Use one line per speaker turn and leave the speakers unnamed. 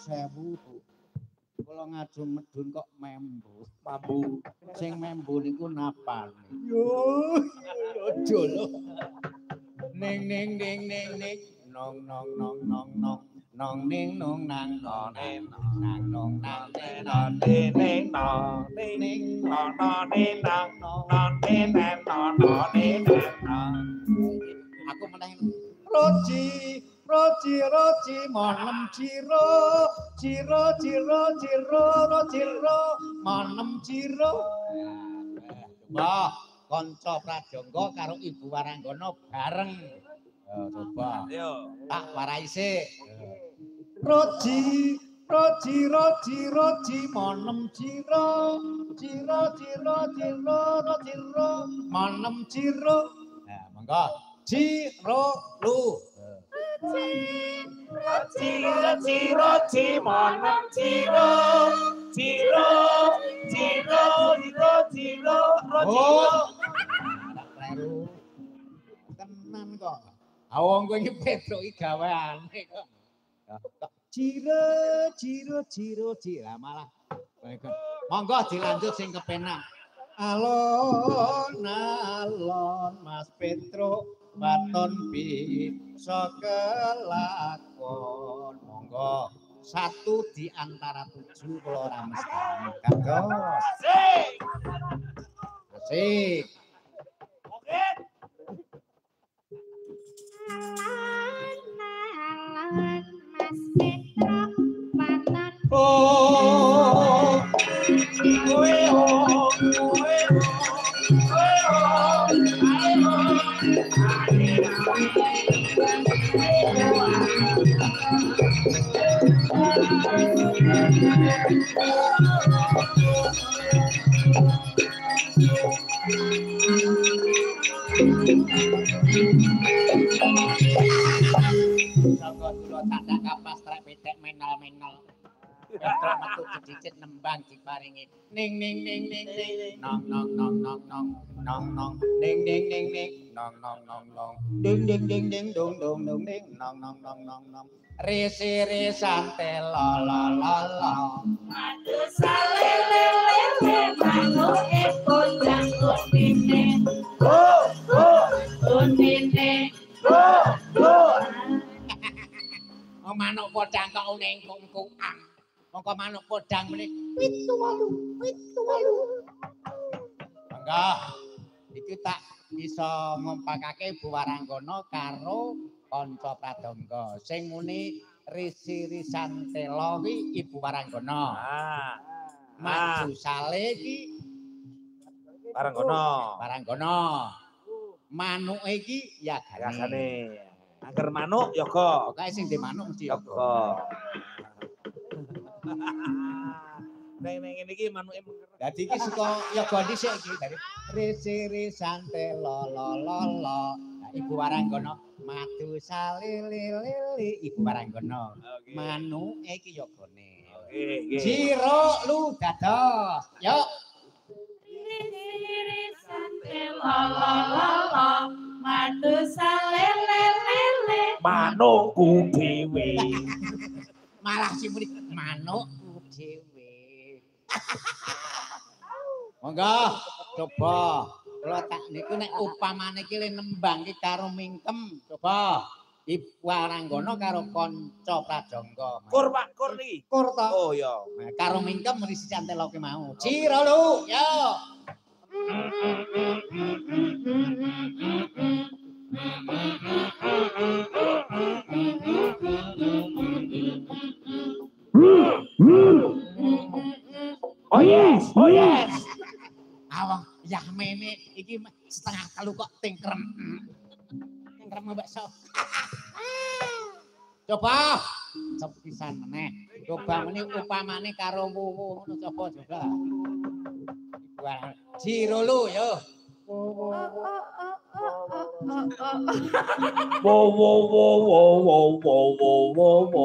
sewu, Bu. Kula ngadu medun kok membu. Mambu. Sing membu niku napane. Yo, aja lho. Ning ning ning ning ning nong nong nong nong nong nong ning nong nang nong nang nong nang nong ning nong ning nong nong ning nong nong ning nong ning nong. Aku meneh roji roji roji manem ciro ciro ciro ciro ciro manem ciro. Wah, kanca Pradangga karo Ibu Waranggana bareng. Coba. Ayo. Tak warai sik. Roji roji roji roji manem ciro ciro ciro ciro ciro manem ciro. Nah, monggo. Ciro lu. Roji manem ciro ciro ciro ciro ciro. Kleru. Tenan kok. Awong kowe iki pedhoki gaweane kok. Ciro ciro ciro ciro malah. Monggo dilanjut sing kepenak. Alon alon Mas Petro baton bisa kelakon. Monggo satu di antara 7 kula ora mestani. Gantos. Asik. Asik. Oke. Alon Mas Petro baton. Oh. Sangga kula tandak kapas trek petek menal-menal. Petruk metu sedikit nembang diparingi. Ning ning ning ning ning nong nong nong nong nong nong nong ning ning ning ning nong nong nong nong ding ding ding ding dong dong dong ding nong nong nong nong nong risi risante la la la la madu sale le le le manuk ekojang kunine kunine oh manuk podang kok ning kungkukan. Mongko manuk podang meneh 7 8. Monggo. Iki tak bisa ngompakake Bu Waranggana karo kanca Pradangga. Sing muni Risi Risantela kuwi Ibu Waranggana. Maju Sale iki Waranggana. Manuke iki Yagane. Angger manuk yoga. Pokoke sing di manuk mesti yoga. Neng ngene iki manuke menger. Dadi iki saka yoga dhisik iki dari Risi Risante la la la la. Ibu Waranggana madu salili lili Ibu Waranggana. Manuke iki yogane. Oke, nggih. Jiro lu dados. Yuk. Risi Risante la la la la. Madu salili lili. Manukku dhewe. Malah si muni manukku dhewe. Monggo coba kula tak niku nek upamane iki nembang iki karo mingkem coba Ibu Waranggana karo kanca Pradangga. Kur Pak, kur iki. Kur to. Oh iya. Nah, karo mingkem Risi Santela ki mau. Ciro lu, yo. Oh yes, oh yes. Awang Yahmene iki setengah telu kok tingkrem. Tingkrem bakso. Coba sepisan meneh. Coba meneh upamane karo wuwu ngono coba juga. Jiro lu yo. Wo wo wo wo wo wo wo wo wo.